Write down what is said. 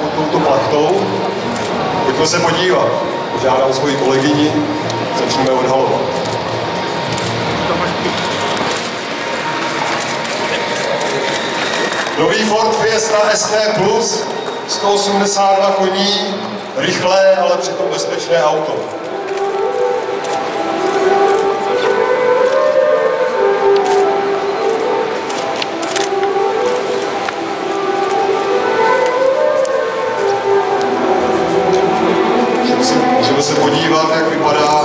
pod touto plachtou. Pojďme se podívat. Požádám svoji kolegyni, začneme odhalovat. Nový Ford Fiesta ST Plus, 182 koní, rychlé, ale přitom bezpečné auto. Můžeme se podívat, jak vypadá